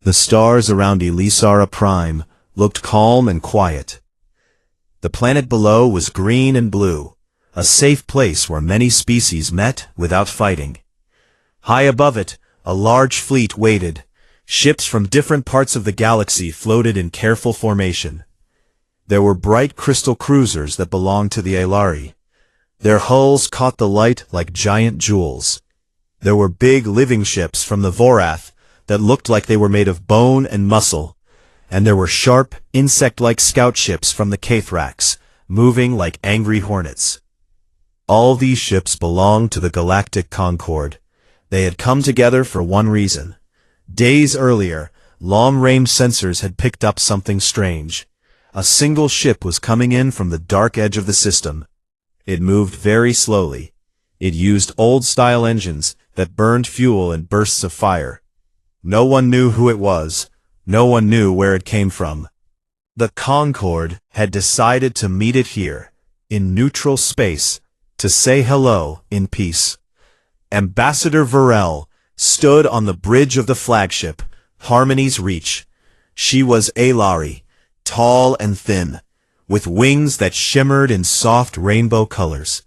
The stars around Elisara Prime looked calm and quiet. The planet below was green and blue, a safe place where many species met without fighting. High above it, a large fleet waited. Ships from different parts of the galaxy floated in careful formation. There were bright crystal cruisers that belonged to the Aelari. Their hulls caught the light like giant jewels. There were big living ships from the Vorath that looked like they were made of bone and muscle, and there were sharp, insect-like scout ships from the Caithrax, moving like angry hornets. All these ships belonged to the Galactic Concord. They had come together for one reason. Days earlier, long-range sensors had picked up something strange. A single ship was coming in from the dark edge of the system. It moved very slowly. It used old-style engines that burned fuel in bursts of fire. No one knew who it was. No one knew where it came from. The Concord had decided to meet it here, in neutral space, to say hello in peace. Ambassador Varel stood on the bridge of the flagship, Harmony's Reach. She was Aelari, tall and thin, with wings that shimmered in soft rainbow colors.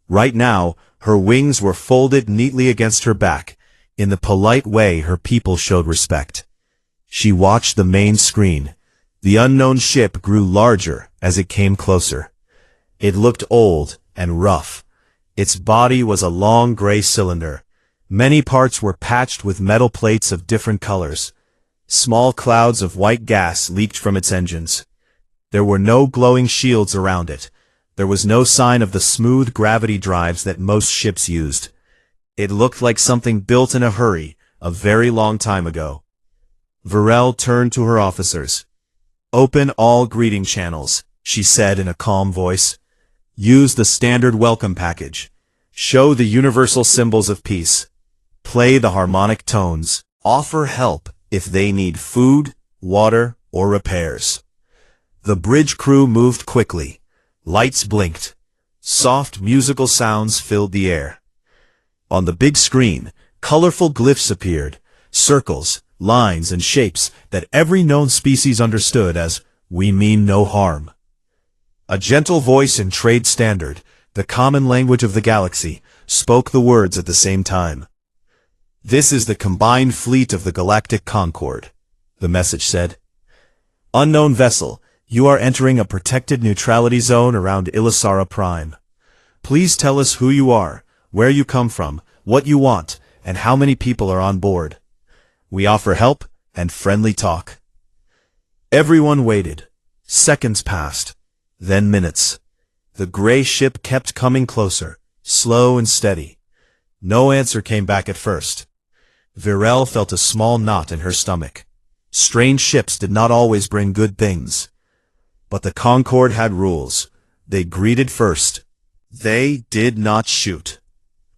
Right now, her wings were folded neatly against her back, in the polite way her people showed respect. She watched the main screen. The unknown ship grew larger as it came closer. It looked old and rough. Its body was a long gray cylinder. Many parts were patched with metal plates of different colors. Small clouds of white gas leaked from its engines. There were no glowing shields around it. There was no sign of the smooth gravity drives that most ships used. It looked like something built in a hurry, a very long time ago. Varel turned to her officers. "Open all greeting channels," she said in a calm voice. "Use the standard welcome package. Show the universal symbols of peace. Play the harmonic tones. Offer help if they need food, water, or repairs." The bridge crew moved quickly. Lights blinked. Soft musical sounds filled the air. On the big screen, colorful glyphs appeared, circles, lines, and shapes that every known species understood as "we mean no harm." A gentle voice in trade standard, the common language of the galaxy, spoke the words at the same time. "This is the combined fleet of the Galactic Concord," the message said. "Unknown vessel, you are entering a protected neutrality zone around Elisara Prime. Please tell us who you are, where you come from, what you want, and how many people are on board. We offer help and friendly talk." Everyone waited. Seconds passed, then minutes. The gray ship kept coming closer, slow and steady. No answer came back at first. Virel felt a small knot in her stomach. Strange ships did not always bring good things. But the Concord had rules. They greeted first. They did not shoot.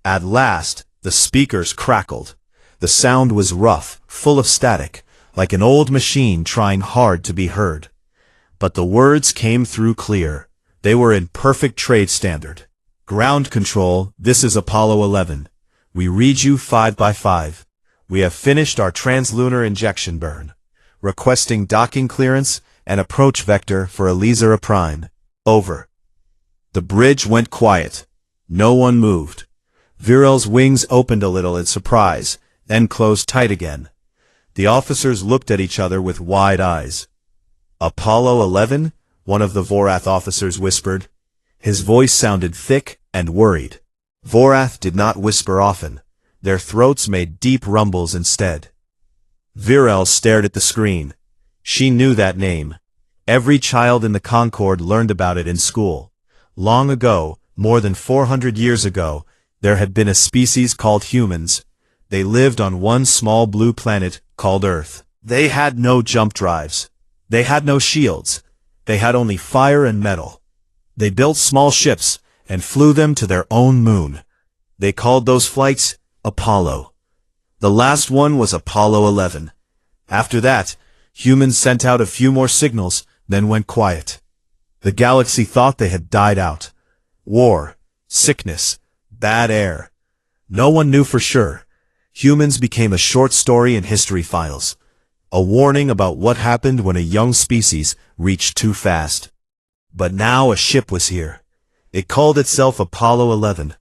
At last, the speakers crackled. The sound was rough, full of static, like an old machine trying hard to be heard. But the words came through clear. They were in perfect trade standard. "Ground control, this is Apollo 11. We read you 5 by 5. We have finished our translunar injection burn. Requesting docking clearance and approach vector for Elisara Prime. Over." The bridge went quiet. No one moved. Virel's wings opened a little in surprise, then closed tight again. The officers looked at each other with wide eyes. "Apollo 11?" one of the Vorath officers whispered. His voice sounded thick and worried. Vorath did not whisper often. Their throats made deep rumbles instead. Virel stared at the screen. She knew that name. Every child in the Concord learned about it in school. Long ago, more than 400 years ago, there had been a species called humans. They lived on one small blue planet called Earth. They had no jump drives. They had no shields. They had only fire and metal. They built small ships and flew them to their own moon. They called those flights Apollo. The last one was Apollo 11. After that, humans sent out a few more signals, then went quiet. The galaxy thought they had died out. War, sickness, bad air. No one knew for sure. Humans became a short story in history files. a warning about what happened when a young species reached too fast. But now a ship was here. It called itself Apollo 11.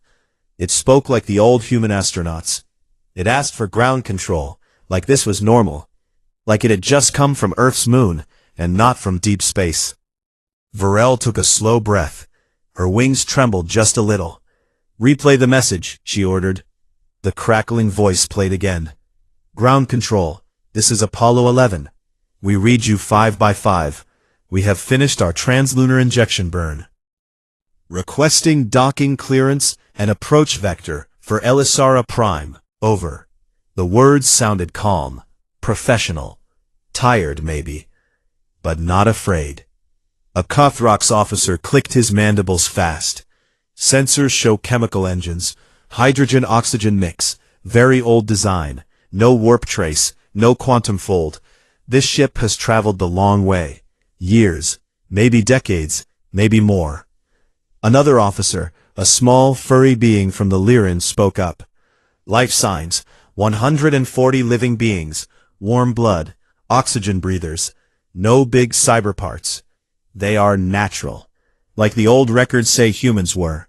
It spoke like the old human astronauts. It asked for ground control, like this was normal, like it had just come from Earth's moon, and not from deep space. Varel took a slow breath. Her wings trembled just a little. "Replay the message," she ordered. The crackling voice played again. "Ground control, this is Apollo 11. We read you 5 by 5. We have finished our translunar injection burn. Requesting docking clearance and approach vector for Elisara Prime. Over." The words sounded calm, professional, tired maybe, but not afraid. A Kothrox officer clicked his mandibles fast. Sensors show chemical engines, hydrogen-oxygen mix, very old design, no warp trace, no quantum fold. This ship has traveled the long way. Years, maybe decades, maybe more. Another officer, a small, furry being from the Lyran, spoke up. "Life signs, 140 living beings, warm blood, oxygen breathers, no big cyber parts. They are natural, like the old records say humans were."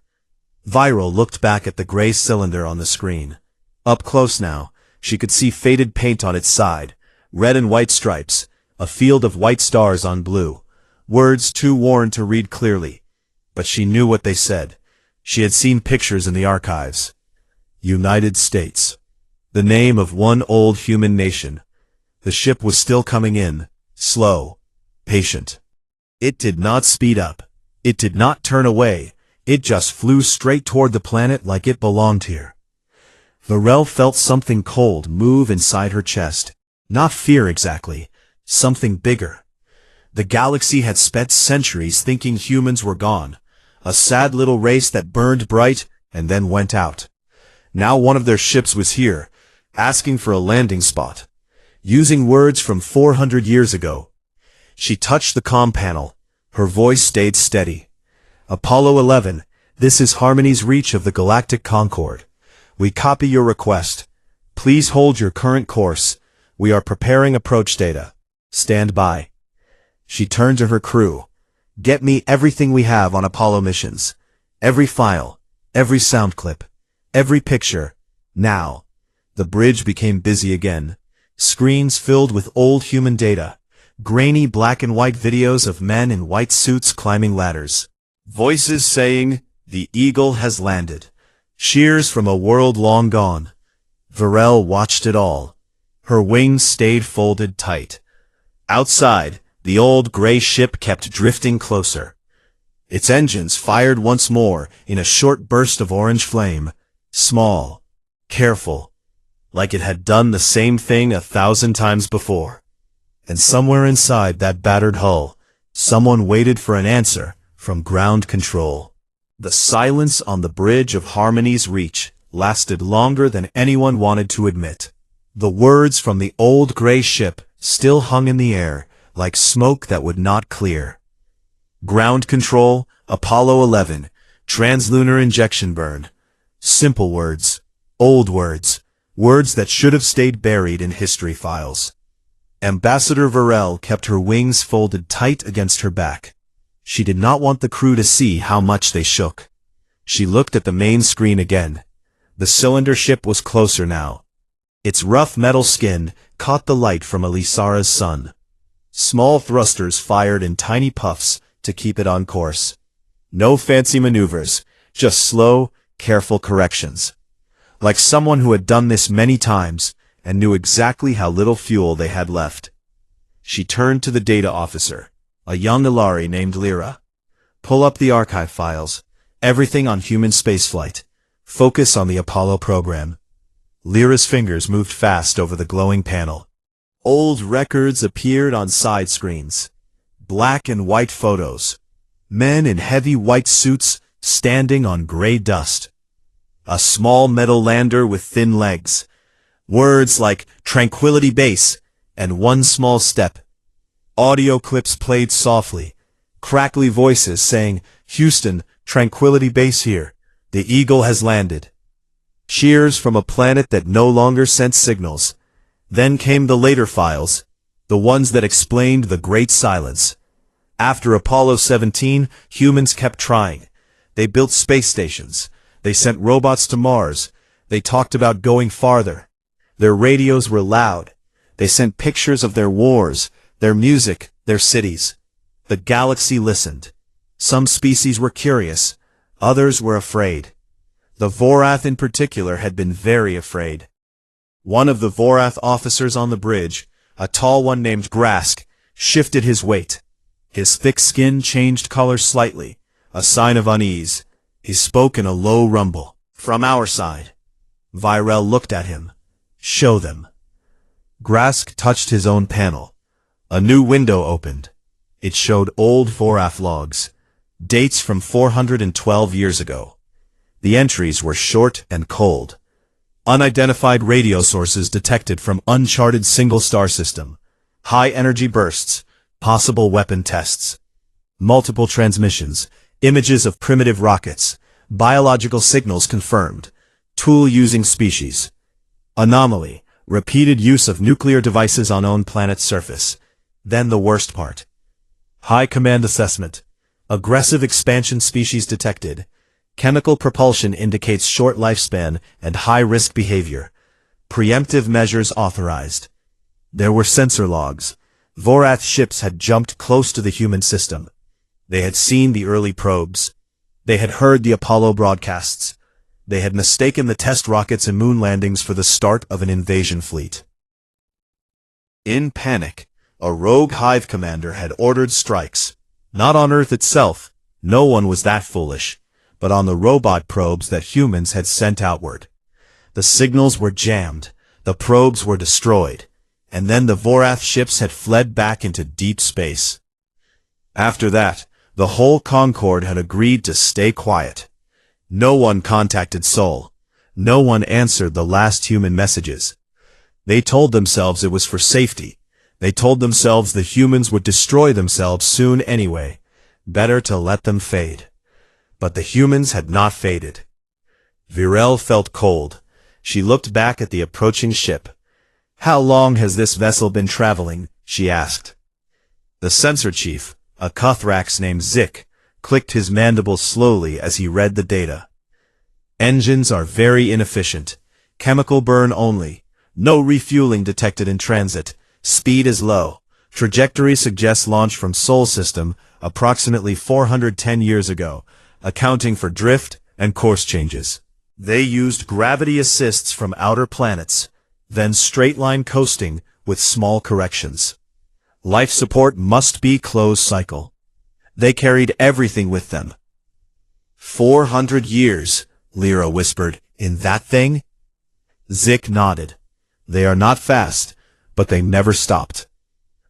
Viral looked back at the gray cylinder on the screen. Up close now, she could see faded paint on its side, red and white stripes, a field of white stars on blue. Words too worn to read clearly. But she knew what they said. She had seen pictures in the archives. United States. The name of one old human nation. The ship was still coming in, slow, patient. It did not speed up. It did not turn away. It just flew straight toward the planet like it belonged here. Varel felt something cold move inside her chest. Not fear exactly, something bigger. The galaxy had spent centuries thinking humans were gone. A sad little race that burned bright and then went out. Now one of their ships was here, asking for a landing spot. Using words from 400 years ago. She touched the comm panel. Her voice stayed steady. "Apollo 11, this is Harmony's reach of the Galactic Concord. We copy your request. Please hold your current course. We are preparing approach data. Stand by." She turned to her crew. "Get me everything we have on Apollo missions. Every file, every sound clip, every picture. Now." The bridge became busy again. Screens filled with old human data. Grainy black and white videos of men in white suits climbing ladders. Voices saying, "The Eagle has landed." Cheers from a world long gone. Varel watched it all. Her wings stayed folded tight. Outside, the old gray ship kept drifting closer. Its engines fired once more in a short burst of orange flame. Small, careful, like it had done the same thing 1,000 times before. And somewhere inside that battered hull, someone waited for an answer from ground control. The silence on the bridge of Harmony's reach lasted longer than anyone wanted to admit. The words from the old gray ship still hung in the air, like smoke that would not clear. "Ground control, Apollo 11, translunar injection burn." Simple words, old words, words that should have stayed buried in history files. Ambassador Varel kept her wings folded tight against her back. She did not want the crew to see how much they shook. She looked at the main screen again. The cylinder ship was closer now. Its rough metal skin caught the light from Elisara's sun. Small thrusters fired in tiny puffs to keep it on course. No fancy maneuvers, just slow, careful corrections. Like someone who had done this many times and knew exactly how little fuel they had left. She turned to the data officer, a young Ilari named Lyra. "Pull up the archive files, everything on human spaceflight. Focus on the Apollo program." Lyra's fingers moved fast over the glowing panel. Old records appeared on side screens. Black and white photos. Men in heavy white suits standing on gray dust. A small metal lander with thin legs. Words like Tranquility Base and One Small Step. Audio clips played softly. Crackly voices saying, "Houston, Tranquility Base here. The Eagle has landed." Cheers from a planet that no longer sent signals. Then came the later files. The ones that explained the Great Silence. After Apollo 17, humans kept trying. They built space stations. They sent robots to Mars. They talked about going farther. Their radios were loud. They sent pictures of their wars, their music, their cities. The galaxy listened. Some species were curious. Others were afraid. The Vorath in particular had been very afraid. One of the Vorath officers on the bridge, a tall one named Grask, shifted his weight. His thick skin changed color slightly, a sign of unease. He spoke in a low rumble. From our side. Virel looked at him. Show them. Grask touched his own panel. A new window opened. It showed old Vorath logs. Dates from 412 years ago. The entries were short and cold. Unidentified radio sources detected from uncharted single-star system. High-energy bursts. Possible weapon tests. Multiple transmissions. Images of primitive rockets. Biological signals confirmed. Tool-using species. Anomaly. Repeated use of nuclear devices on own planet's surface. Then the worst part. High command assessment. Aggressive expansion species detected. Chemical propulsion indicates short lifespan and high-risk behavior. Preemptive measures authorized. There were sensor logs. Vorath ships had jumped close to the human system. They had seen the early probes. They had heard the Apollo broadcasts. They had mistaken the test rockets and moon landings for the start of an invasion fleet. In panic, a rogue hive commander had ordered strikes. Not on Earth itself, no one was that foolish, but on the robot probes that humans had sent outward. The signals were jammed, the probes were destroyed, and then the Vorath ships had fled back into deep space. After that, the whole Concord had agreed to stay quiet. No one contacted Sol. No one answered the last human messages. They told themselves it was for safety. They told themselves the humans would destroy themselves soon anyway. Better to let them fade. But the humans had not faded. Virel felt cold. She looked back at the approaching ship. How long has this vessel been traveling? She asked. The sensor chief, a Cuthrax named Zik, clicked his mandibles slowly as he read the data. Engines are very inefficient. Chemical burn only. No refueling detected in transit. Speed is low. Trajectory suggests launch from Sol system approximately 410 years ago, accounting for drift and course changes. They used gravity assists from outer planets, then straight-line coasting with small corrections. Life support must be closed cycle. They carried everything with them. 400 years, Lyra whispered, in that thing? Zik nodded. They are not fast, but they never stopped.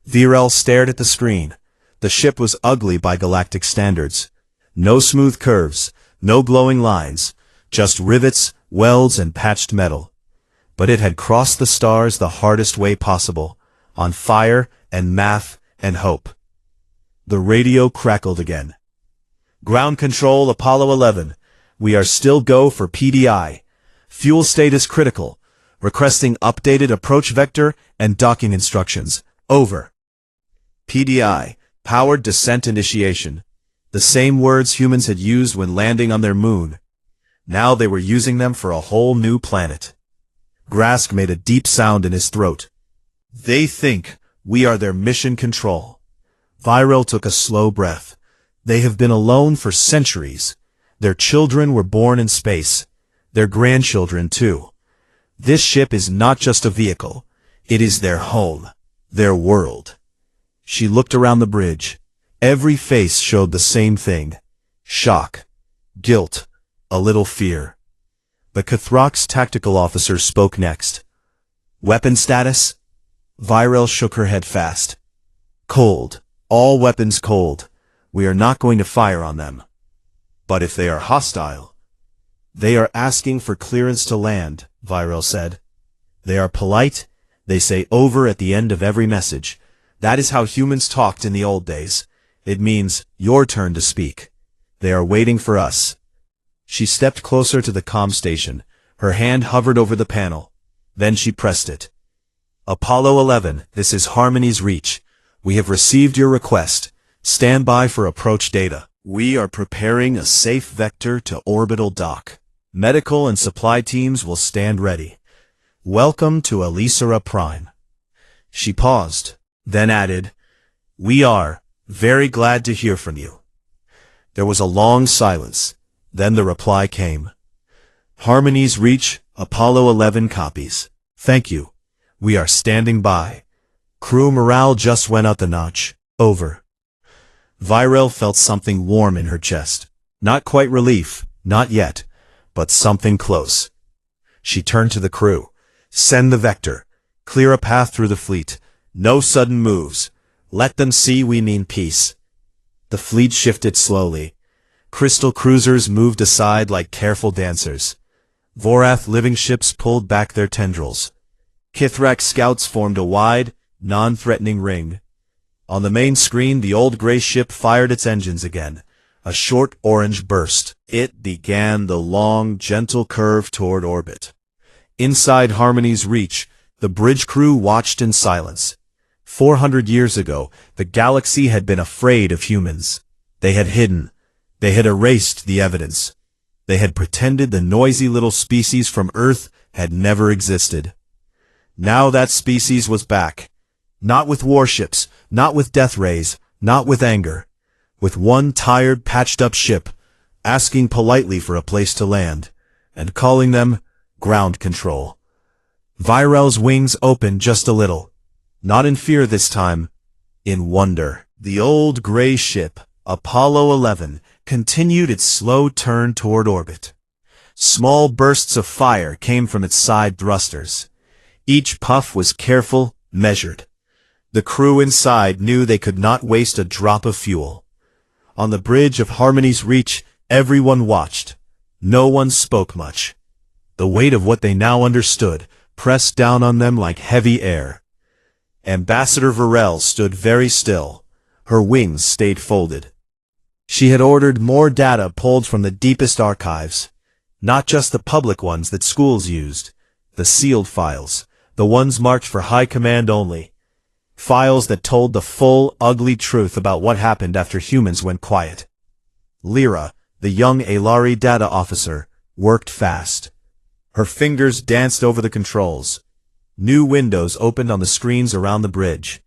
Virel stared at the screen. The ship was ugly by galactic standards. No smooth curves, no glowing lines, just rivets, welds, and patched metal. But it had crossed the stars the hardest way possible, on fire and math and hope. The radio crackled again. Ground control Apollo 11. We are still go for PDI. Fuel status critical. Requesting updated approach vector and docking instructions. Over. PDI, powered descent initiation. The same words humans had used when landing on their moon. Now they were using them for a whole new planet. Grask made a deep sound in his throat. They think we are their mission control. Virel took a slow breath. They have been alone for centuries. Their children were born in space. Their grandchildren too. This ship is not just a vehicle. It is their home. Their world. She looked around the bridge. Every face showed the same thing. Shock. Guilt. A little fear. The Cuthrax tactical officer spoke next. Weapon status? Virel shook her head fast. Cold. All weapons cold. We are not going to fire on them. But if they are hostile? They are asking for clearance to land, Virel said. They are polite. They say over at the end of every message. That is how humans talked in the old days. It means, your turn to speak. They are waiting for us. She stepped closer to the comm station. Her hand hovered over the panel. Then she pressed it. Apollo 11, this is Harmony's Reach. We have received your request. Stand by for approach data. We are preparing a safe vector to orbital dock. Medical and supply teams will stand ready. Welcome to Elisara Prime. She paused, then added, We are very glad to hear from you. There was a long silence. Then the reply came. Harmony's Reach, Apollo 11 copies. Thank you. We are standing by. Crew morale just went up a notch. Over. Virel felt something warm in her chest. Not quite relief, not yet, but something close. She turned to the crew. Send the vector. Clear a path through the fleet. No sudden moves. Let them see we mean peace. The fleet shifted slowly. Crystal cruisers moved aside like careful dancers. Vorath living ships pulled back their tendrils. Kithrak scouts formed a wide, non-threatening ring. On the main screen, the old gray ship fired its engines again. A short orange burst. It began the long, gentle curve toward orbit. Inside Harmony's Reach, the bridge crew watched in silence. 400 years ago, the galaxy had been afraid of humans. They had hidden. They had erased the evidence. They had pretended the noisy little species from Earth had never existed. Now that species was back. Not with warships, not with death rays, not with anger. With one tired, patched-up ship, asking politely for a place to land, and calling them ground control. Virel's wings opened just a little. Not in fear this time, in wonder. The old gray ship, Apollo 11, continued its slow turn toward orbit. Small bursts of fire came from its side thrusters. Each puff was careful, measured. The crew inside knew they could not waste a drop of fuel. On the bridge of Harmony's Reach, everyone watched. No one spoke much. The weight of what they now understood pressed down on them like heavy air. Ambassador Virel stood very still. Her wings stayed folded. She had ordered more data pulled from the deepest archives. Not just the public ones that schools used. The sealed files. The ones marked for high command only. Files that told the full, ugly truth about what happened after humans went quiet. Lyra, the young Alari data officer, worked fast. Her fingers danced over the controls. New windows opened on the screens around the bridge.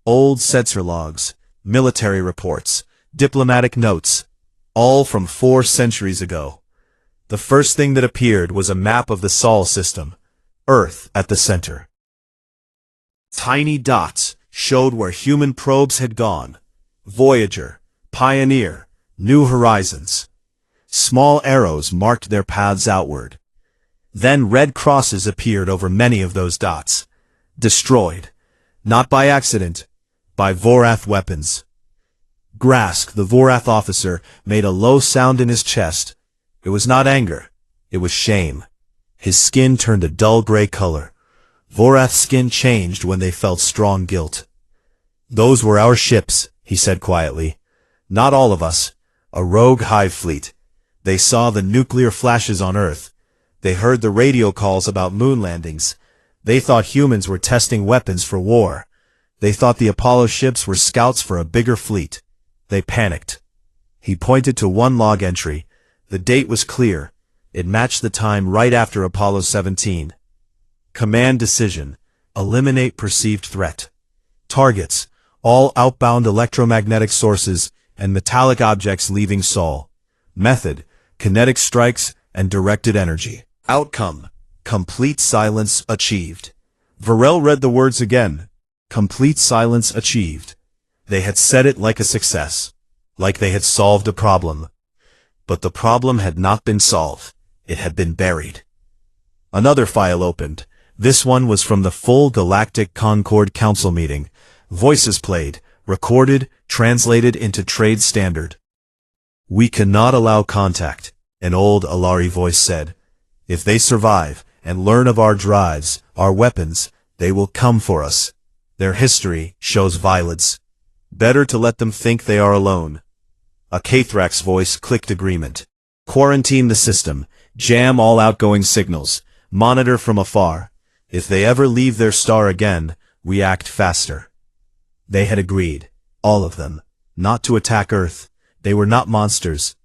Old sensor logs, military reports, diplomatic notes, all from 4 centuries ago. The first thing that appeared was a map of the Sol system, Earth at the center. Tiny dots showed where human probes had gone. Voyager, Pioneer, New Horizons. Small arrows marked their paths outward. Then red crosses appeared over many of those dots. Destroyed. Not by accident, by Vorath weapons. Grask, the Vorath officer, made a low sound in his chest. It was not anger. It was shame. His skin turned a dull gray color. Vorath's skin changed when they felt strong guilt. Those were our ships, he said quietly. Not all of us. A rogue hive fleet. They saw the nuclear flashes on Earth. They heard the radio calls about moon landings. They thought humans were testing weapons for war. They thought the Apollo ships were scouts for a bigger fleet. They panicked. He pointed to one log entry. The date was clear. It matched the time right after Apollo 17. Command decision. Eliminate perceived threat. Targets. All outbound electromagnetic sources and metallic objects leaving Sol. Method. Kinetic strikes and directed energy. Outcome. Complete silence achieved. Virel read the words again. Complete silence achieved. They had said it like a success. Like they had solved a problem. But the problem had not been solved. It had been buried. Another file opened. This one was from the full Galactic Concord Council meeting. Voices played, recorded, translated into trade standard. We cannot allow contact, an old Alari voice said. If they survive and learn of our drives, our weapons, they will come for us. Their history shows violence. Better to let them think they are alone. A Kathrak's voice clicked agreement. Quarantine the system. Jam all outgoing signals. Monitor from afar. If they ever leave their star again, we act faster. They had agreed, all of them, not to attack Earth. They were not monsters,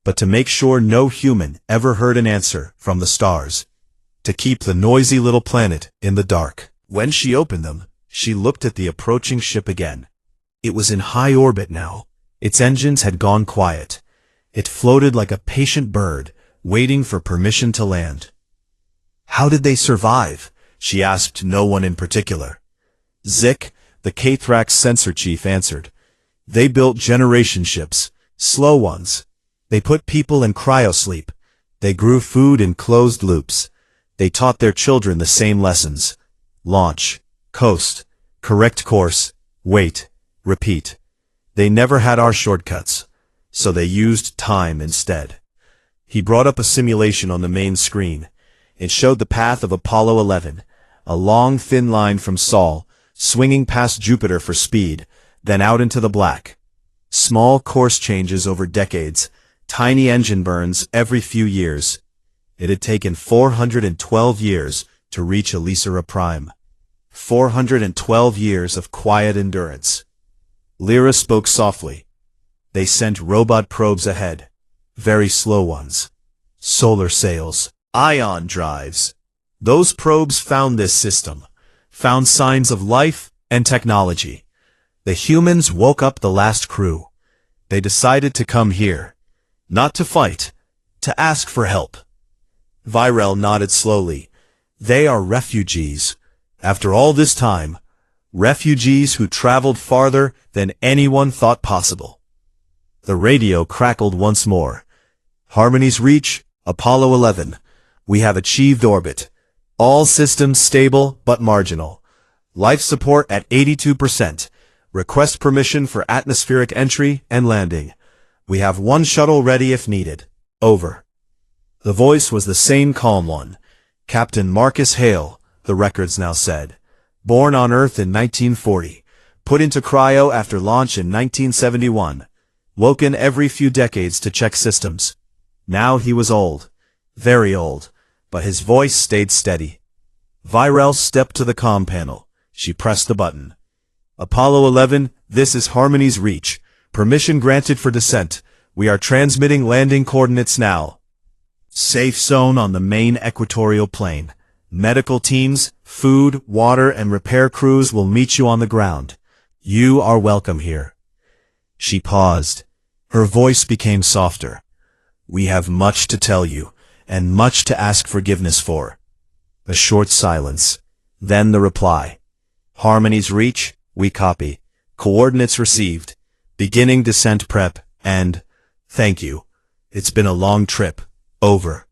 but to make sure no human ever heard an answer from the stars. To keep the noisy little planet in the dark. When she opened them, she looked at the approaching ship again. It was in high orbit now. Its engines had gone quiet. It floated like a patient bird, waiting for permission to land. How did they survive? She asked no one in particular. Zik, the Kathrax sensor chief, answered. They built generation ships, slow ones. They put people in cryosleep. They grew food in closed loops. They taught their children the same lessons. Launch, coast, correct course, wait, repeat. They never had our shortcuts, so they used time instead. He brought up a simulation on the main screen. It showed the path of Apollo 11, a long thin line from Sol, swinging past Jupiter for speed, then out into the black. Small course changes over decades, tiny engine burns every few years. It had taken 412 years to reach Elisera Prime. 412 years of quiet endurance. Lyra spoke softly. They sent robot probes ahead. Very slow ones. Solar sails. Ion drives. Those probes found this system. Found signs of life and technology. The humans woke up the last crew. They decided to come here. Not to fight. To ask for help. Virel nodded slowly. They are refugees. After all this time, refugees who traveled farther than anyone thought possible. The radio crackled once more. Harmony's reach, Apollo 11. We have achieved orbit. All systems stable but marginal. Life support at 82%. Request permission for atmospheric entry and landing. We have one shuttle ready if needed. Over. The voice was the same calm one. Captain Marcus Hale, the records now said. Born on Earth in 1940. Put into cryo after launch in 1971. Woken every few decades to check systems. Now he was old. Very old. But his voice stayed steady. Virel stepped to the comm panel. She pressed the button. Apollo 11, this is Harmony's reach. Permission granted for descent. We are transmitting landing coordinates now. Safe zone on the main equatorial plane. Medical teams, food, water, and repair crews will meet you on the ground. You are welcome here. She paused. Her voice became softer. We have much to tell you, and much to ask forgiveness for. A short silence. Then the reply. Harmony's reach, we copy. Coordinates received. Beginning descent prep, and thank you. It's been a long trip. Over.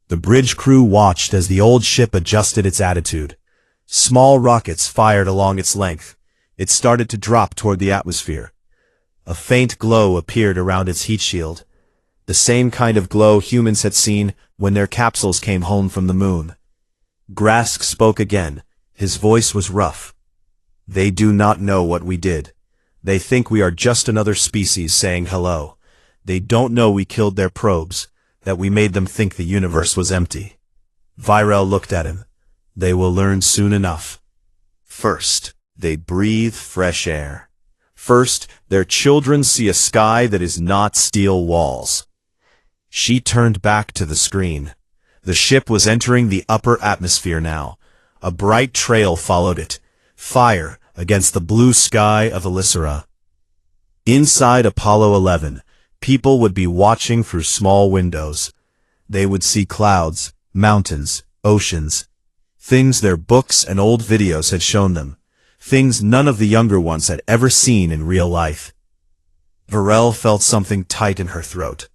The bridge crew watched as the old ship adjusted its attitude. Small rockets fired along its length. It started to drop toward the atmosphere. A faint glow appeared around its heat shield. The same kind of glow humans had seen when their capsules came home from the moon. Grask spoke again. His voice was rough. They do not know what we did. They think we are just another species saying hello. They don't know we killed their probes, that we made them think the universe was empty. Virel looked at him. They will learn soon enough. First, they breathe fresh air. First, their children see a sky that is not steel walls. She turned back to the screen. The ship was entering the upper atmosphere now. A bright trail followed it. Fire against the blue sky of Elisera. Inside Apollo 11, people would be watching through small windows. They would see clouds, mountains, oceans. Things their books and old videos had shown them. Things none of the younger ones had ever seen in real life. Virel felt something tight in her throat.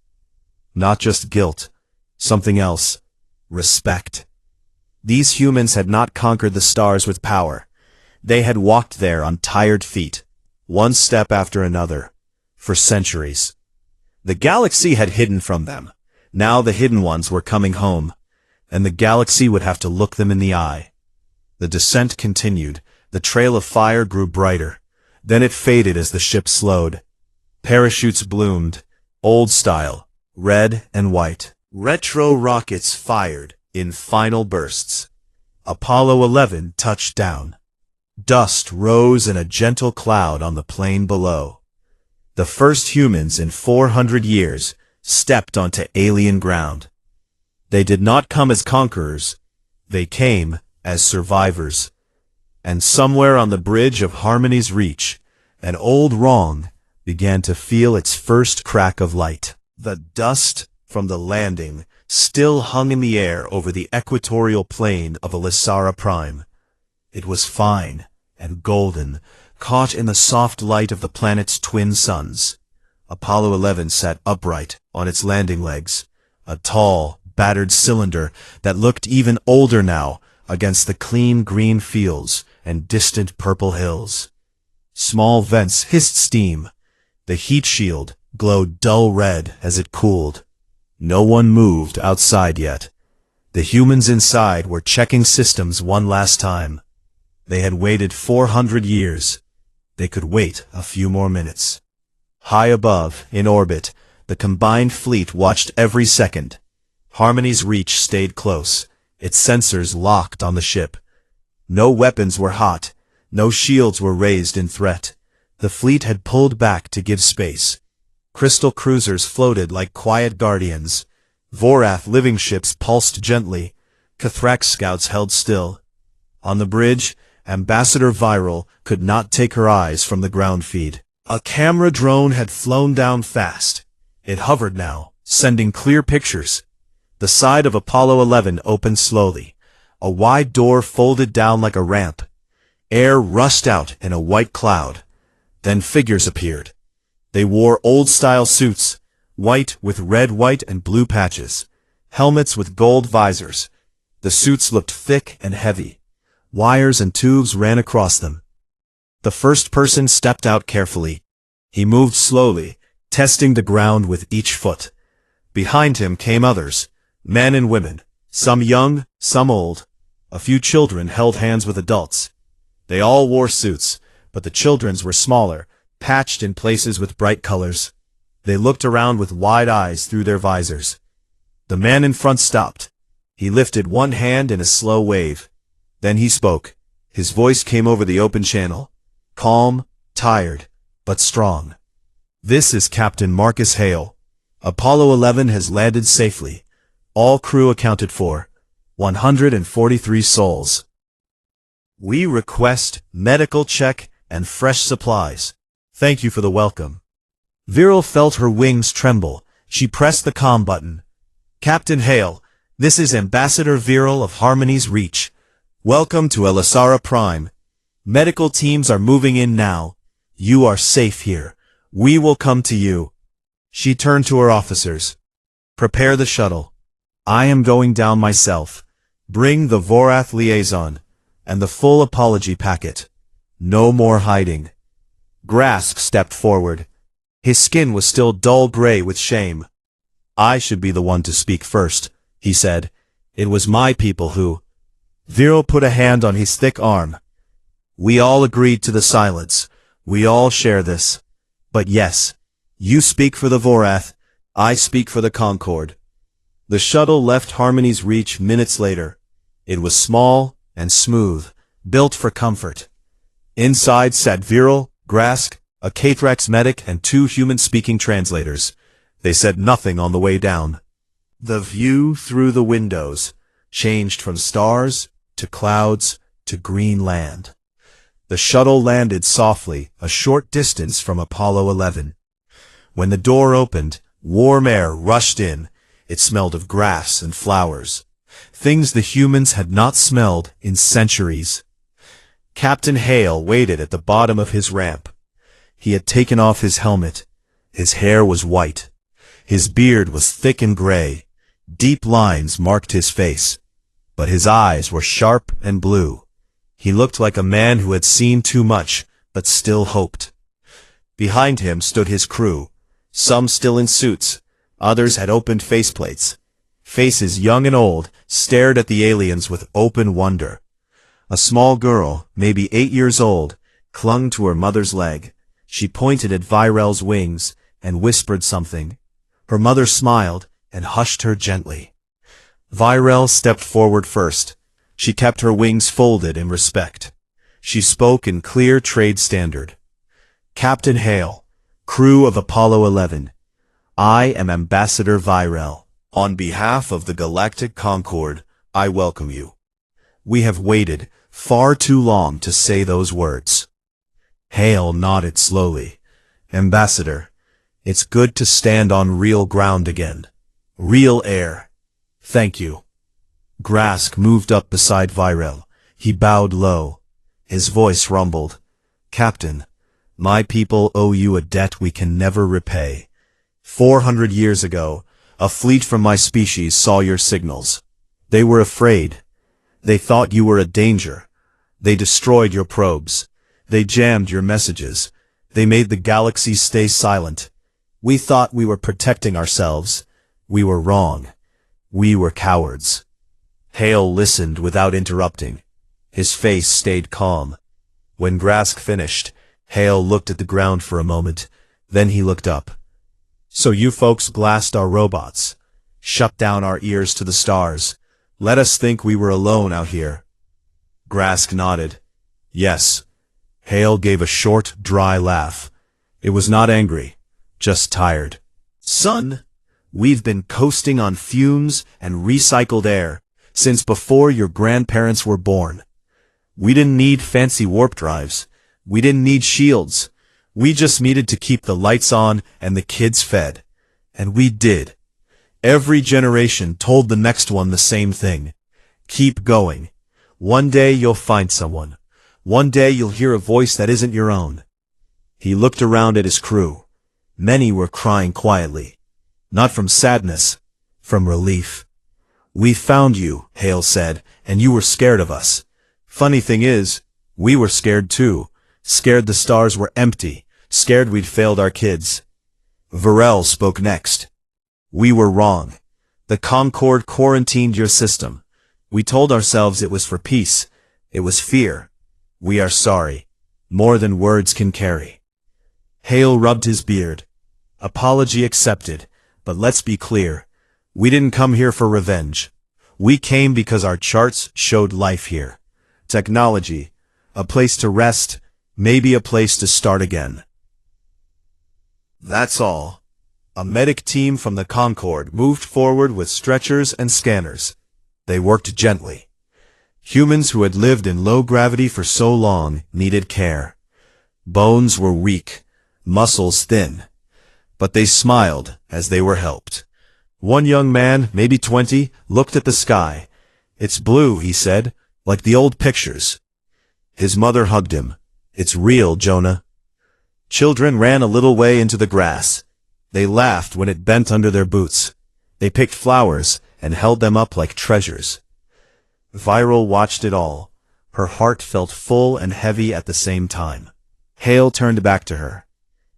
Not just guilt. Something else. Respect. These humans had not conquered the stars with power. They had walked there on tired feet, one step after another, for centuries. The galaxy had hidden from them. Now the hidden ones were coming home, and the galaxy would have to look them in the eye. The descent continued. The trail of fire grew brighter. Then it faded as the ship slowed. Parachutes bloomed, old style, red and white. Retro rockets fired in final bursts. Apollo 11 touched down. Dust rose in a gentle cloud on the plain below. The first humans in 400 years stepped onto alien ground. They did not come as conquerors. They came as survivors. And somewhere on the bridge of Harmony's Reach, an old wrong began to feel its first crack of light. The dust from the landing still hung in the air over the equatorial plain of Elisara Prime. It was fine and golden, caught in the soft light of the planet's twin suns. Apollo 11 sat upright on its landing legs, a tall, battered cylinder that looked even older now against the clean green fields and distant purple hills. Small vents hissed steam. The heat shield glowed dull red as it cooled. No one moved outside yet. The humans inside were checking systems one last time. They had waited 400 years. They could wait a few more minutes. High above, in orbit, the combined fleet watched every second. Harmony's Reach stayed close, its sensors locked on the ship. No weapons were hot, no shields were raised in threat. The fleet had pulled back to give space. Crystal cruisers floated like quiet guardians. Vorath living ships pulsed gently. Cathrax scouts held still. On the bridge, Ambassador Viral could not take her eyes from the ground feed. A camera drone had flown down fast. It hovered now, sending clear pictures. The side of Apollo 11 opened slowly. A wide door folded down like a ramp. Air rushed out in a white cloud. Then figures appeared. They wore old-style suits, white with red, white, and blue patches, helmets with gold visors. The suits looked thick and heavy. Wires and tubes ran across them. The first person stepped out carefully. He moved slowly, testing the ground with each foot. Behind him came others, men and women, some young, some old. A few children held hands with adults. They all wore suits, but the children's were smaller, patched in places with bright colors. They looked around with wide eyes through their visors. The man in front stopped. He lifted one hand in a slow wave. Then he spoke. His voice came over the open channel. Calm, tired, but strong. This is Captain Marcus Hale. Apollo 11 has landed safely. All crew accounted for. 143 souls. We request medical check and fresh supplies. Thank you for the welcome. Viral felt her wings tremble. She pressed the comm button. Captain Hale, this is Ambassador Viral of Harmony's Reach. Welcome to Elisara Prime. Medical teams are moving in now. You are safe here. We will come to you. She turned to her officers. Prepare the shuttle. I am going down myself. Bring the Vorath liaison and the full apology packet. No more hiding. Grasp stepped forward. His skin was still dull gray with shame. I should be the one to speak first, he said. It was my people who... Viral put a hand on his thick arm. We all agreed to the silence. We all share this. But yes, you speak for the Vorath, I speak for the Concord. The shuttle left Harmony's Reach minutes later. It was small and smooth, built for comfort. Inside sat Viral, Grask, a Cathrax medic, and 2 human-speaking translators. They said nothing on the way down. The view through the windows changed from stars to clouds to green land. The shuttle landed softly a short distance from Apollo 11. When the door opened, warm air rushed in. It smelled of grass and flowers, things the humans had not smelled in centuries. Captain Hale waited at the bottom of his ramp. He had taken off his helmet. His hair was white. His beard was thick and gray. Deep lines marked his face. But his eyes were sharp and blue. He looked like a man who had seen too much, but still hoped. Behind him stood his crew, some still in suits, others had opened faceplates. Faces young and old stared at the aliens with open wonder. A small girl, maybe 8 years old, clung to her mother's leg. She pointed at Viral's wings and whispered something. Her mother smiled and hushed her gently. Viral stepped forward first. She kept her wings folded in respect. She spoke in clear trade standard. Captain Hale, crew of Apollo 11. I am Ambassador Virel. On behalf of the Galactic Concord, I welcome you. We have waited far too long to say those words. Hale nodded slowly. Ambassador, it's good to stand on real ground again. Real air. Thank you. Grask moved up beside Virel. He bowed low. His voice rumbled. Captain, my people owe you a debt we can never repay. 400 years ago, a fleet from my species saw your signals. They were afraid. They thought you were a danger. They destroyed your probes. They jammed your messages. They made the galaxy stay silent. We thought we were protecting ourselves. We were wrong. We were cowards. Hale listened without interrupting. His face stayed calm. When Grask finished, Hale looked at the ground for a moment. Then he looked up. So you folks glassed our robots, shut down our ears to the stars, let us think we were alone out here. Grask nodded. Yes. Hale gave a short, dry laugh. It was not angry, just tired. Son, we've been coasting on fumes and recycled air since before your grandparents were born. We didn't need fancy warp drives. We didn't need shields. We just needed to keep the lights on and the kids fed. And we did. Every generation told the next one the same thing. Keep going. One day you'll find someone. One day you'll hear a voice that isn't your own. He looked around at his crew. Many were crying quietly. Not from sadness, from relief. We found you, Hale said, and you were scared of us. Funny thing is, we were scared too. Scared the stars were empty, scared we'd failed our kids. Virel spoke next. We were wrong. The Concord quarantined your system. We told ourselves it was for peace. It was fear. We are sorry. More than words can carry. Hale rubbed his beard. Apology accepted, but let's be clear. We didn't come here for revenge. We came because our charts showed life here. Technology, a place to rest, maybe a place to start again. That's all. A medic team from the Concord moved forward with stretchers and scanners. They worked gently. Humans who had lived in low gravity for so long needed care. Bones were weak, muscles thin. But they smiled as they were helped. One young man, maybe 20, looked at the sky. It's blue, he said, like the old pictures. His mother hugged him. It's real, Jonah. Children ran a little way into the grass. They laughed when it bent under their boots. They picked flowers and held them up like treasures. Virel watched it all. Her heart felt full and heavy at the same time. Hale turned back to her.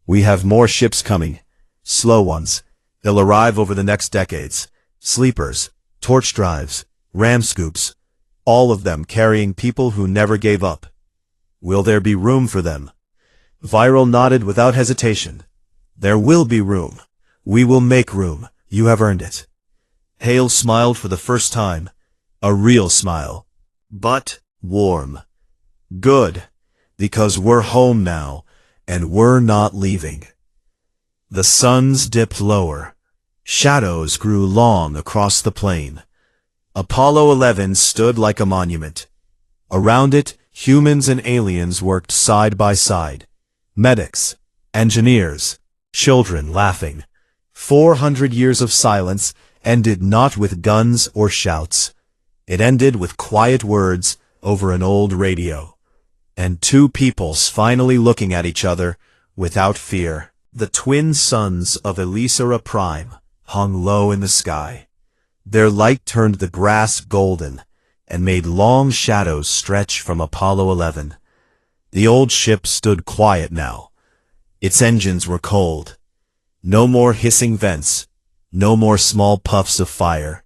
We have more ships coming. Slow ones. They'll arrive over the next decades. Sleepers, torch drives, ram scoops. All of them carrying people who never gave up. Will there be room for them? Virel nodded without hesitation. There will be room. We will make room. You have earned it. Hale smiled for the first time. A real smile. But warm. Good. Because we're home now, and we're not leaving. The suns dipped lower. Shadows grew long across the plain. Apollo 11 stood like a monument. Around it, humans and aliens worked side by side. Medics, engineers, children laughing. 400 years of silence ended not with guns or shouts. It ended with quiet words over an old radio. And two peoples finally looking at each other without fear. The twin suns of Elisara Prime hung low in the sky. Their light turned the grass golden and made long shadows stretch from Apollo 11. The old ship stood quiet now. Its engines were cold. No more hissing vents. No more small puffs of fire.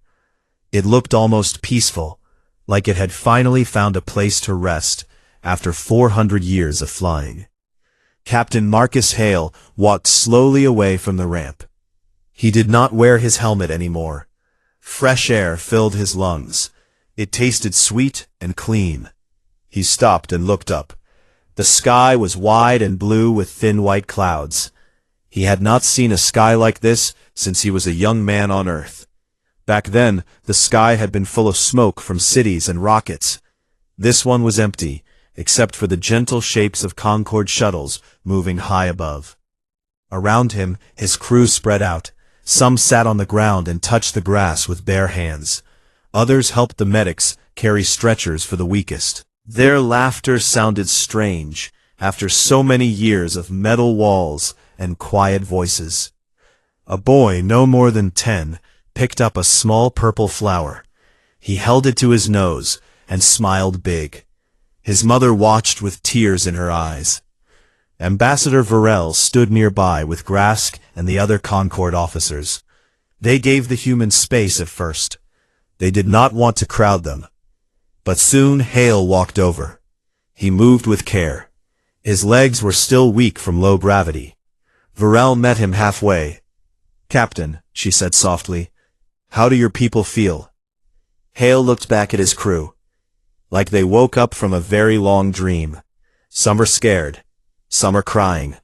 It looked almost peaceful, like it had finally found a place to rest after 400 years of flying. Captain Marcus Hale walked slowly away from the ramp. He did not wear his helmet anymore. Fresh air filled his lungs. It tasted sweet and clean. He stopped and looked up. The sky was wide and blue with thin white clouds. He had not seen a sky like this since he was a young man on Earth. Back then, the sky had been full of smoke from cities and rockets. This one was empty, except for the gentle shapes of Concorde shuttles moving high above. Around him, his crew spread out. Some sat on the ground and touched the grass with bare hands. Others helped the medics carry stretchers for the weakest. Their laughter sounded strange after so many years of metal walls and quiet voices. A boy no more than 10 picked up a small purple flower. He held it to his nose and smiled big. His mother watched with tears in her eyes. Ambassador Varel stood nearby with Grask and the other Concorde officers. They gave the humans space at first. They did not want to crowd them. But soon Hale walked over. He moved with care. His legs were still weak from low gravity. Varel met him halfway. "Captain," she said softly, "how do your people feel?" Hale looked back at his crew. Like they woke up from a very long dream. Some are scared. Some are crying.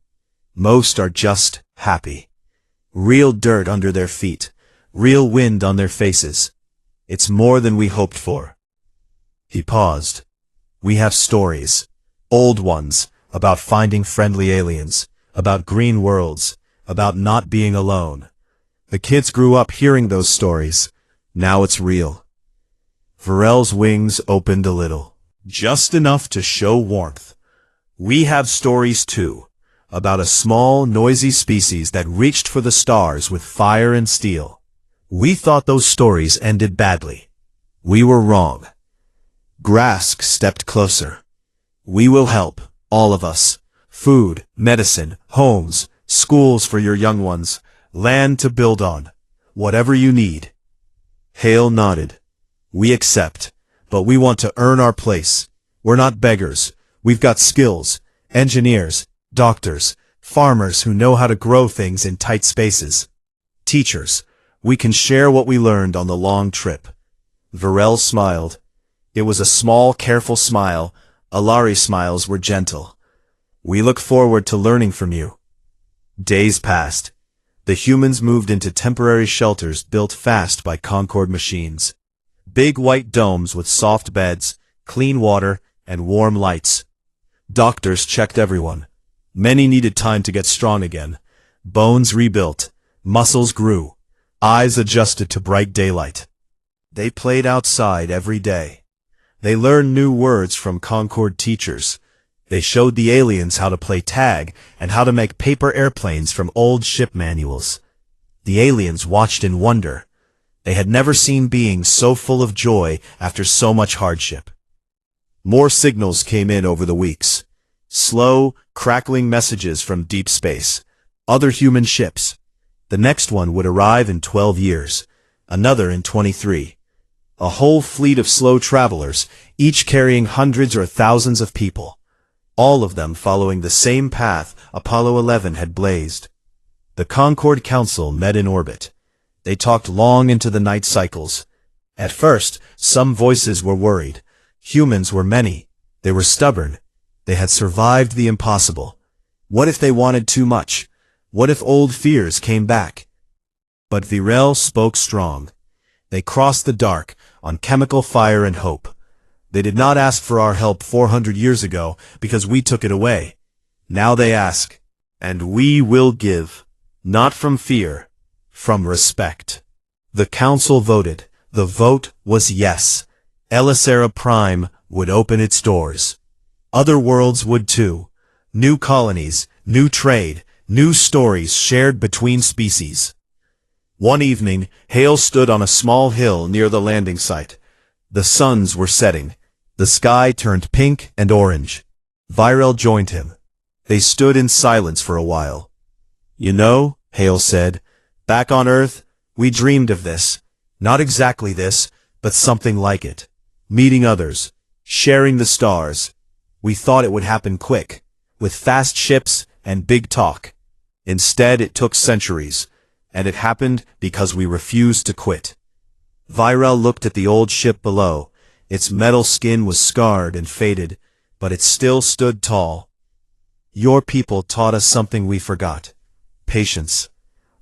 Most are just happy. Real dirt under their feet. Real wind on their faces. It's more than we hoped for. He paused. "We have stories. Old ones. About finding friendly aliens. About green worlds. About not being alone. The kids grew up hearing those stories. Now it's real." Varel's wings opened a little. Just enough to show warmth. "We have stories too. About a small, noisy species that reached for the stars with fire and steel. We thought those stories ended badly. We were wrong." Grask stepped closer. "We will help, all of us. Food, medicine, homes, schools for your young ones, land to build on. Whatever you need." Hale nodded. "We accept, but we want to earn our place. We're not beggars. We've got skills. Engineers, doctors, farmers who know how to grow things in tight spaces. Teachers. We can share what we learned on the long trip." Varel smiled. It was a small, careful smile. Alari smiles were gentle. "We look forward to learning from you." Days passed. The humans moved into temporary shelters built fast by Concorde machines. Big white domes with soft beds, clean water, and warm lights. Doctors checked everyone. Many needed time to get strong again. Bones rebuilt. Muscles grew. Eyes adjusted to bright daylight. They played outside every day. They learned new words from Concorde teachers. They showed the aliens how to play tag and how to make paper airplanes from old ship manuals. The aliens watched in wonder. They had never seen beings so full of joy after so much hardship. More signals came in over the weeks. Slow, crackling messages from deep space. Other human ships. The next one would arrive in 12 years. Another in 23. A whole fleet of slow travelers, each carrying hundreds or thousands of people. All of them following the same path Apollo 11 had blazed. The Concorde Council met in orbit. They talked long into the night cycles. At first, some voices were worried. Humans were many. They were stubborn. They had survived the impossible. What if they wanted too much? What if old fears came back? But Virel spoke strong. They crossed the dark on chemical fire and hope. They did not ask for our help 400 years ago because we took it away. Now they ask, and we will give, not from fear, from respect. The council voted. The vote was yes. Elisera Prime would open its doors. Other worlds would too. New colonies, new trade, new stories shared between species. One evening, Hale stood on a small hill near the landing site. The suns were setting. The sky turned pink and orange. Virel joined him. They stood in silence for a while. "You know," Hale said, "back on Earth, we dreamed of this. Not exactly this, but something like it. Meeting others, sharing the stars. We thought it would happen quick, with fast ships and big talk. Instead, it took centuries, and it happened because we refused to quit." Virel looked at the old ship below. Its metal skin was scarred and faded, but it still stood tall. Your people taught us something we forgot. Patience.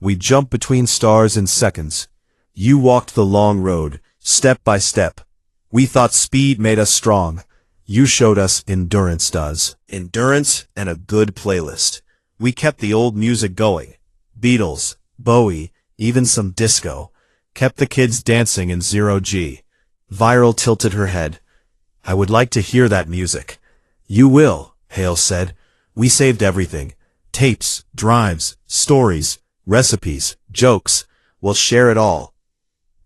We jumped between stars in seconds. You walked the long road, step by step. We thought speed made us strong. You showed us endurance does. Endurance and a good playlist. We kept the old music going. Beatles, Bowie, even some disco. Kept the kids dancing in 0G. Viral tilted her head. I would like to hear that music. You will, Hale said. We saved everything. Tapes, drives, stories, recipes, jokes. We'll share it all.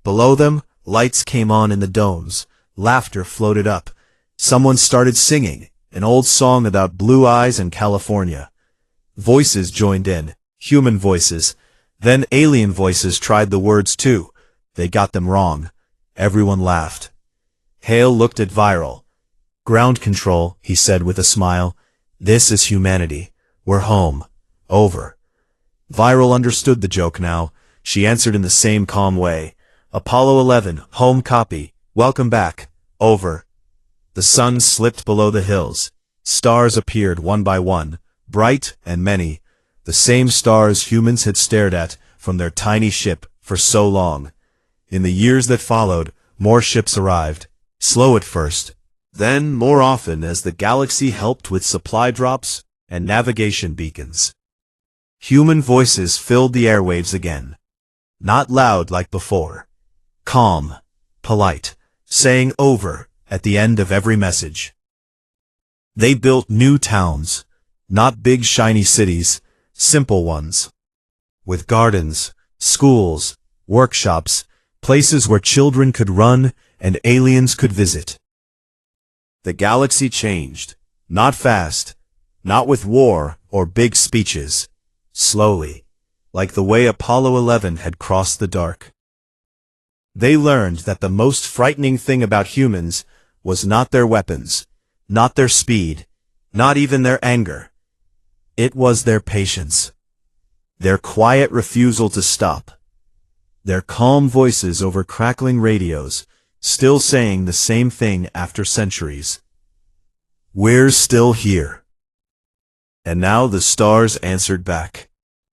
Below them, lights came on in the domes. Laughter floated up. Someone started singing, an old song about blue eyes and California. Voices joined in, human voices. Then alien voices tried the words too. They got them wrong. Everyone laughed. Hale looked at Viral. Ground control, he said with a smile. This is humanity. We're home. Over. Viral understood the joke now. She answered in the same calm way. Apollo 11, home copy. Welcome back. Over. The sun slipped below the hills. Stars appeared one by one, bright and many. The same stars humans had stared at from their tiny ship for so long. In the years that followed, more ships arrived. Slow at first, then more often as the galaxy helped with supply drops and navigation beacons. Human voices filled the airwaves again. Not loud like before. Calm, polite, saying over at the end of every message. They built new towns, not big shiny cities, simple ones. With gardens, schools, workshops, places where children could run and aliens could visit. The galaxy changed, not fast, not with war or big speeches, slowly, like the way Apollo 11 had crossed the dark. They learned that the most frightening thing about humans was not their weapons, not their speed, not even their anger. It was their patience, their quiet refusal to stop, their calm voices over crackling radios, still saying the same thing after centuries. We're still here. And now the stars answered back.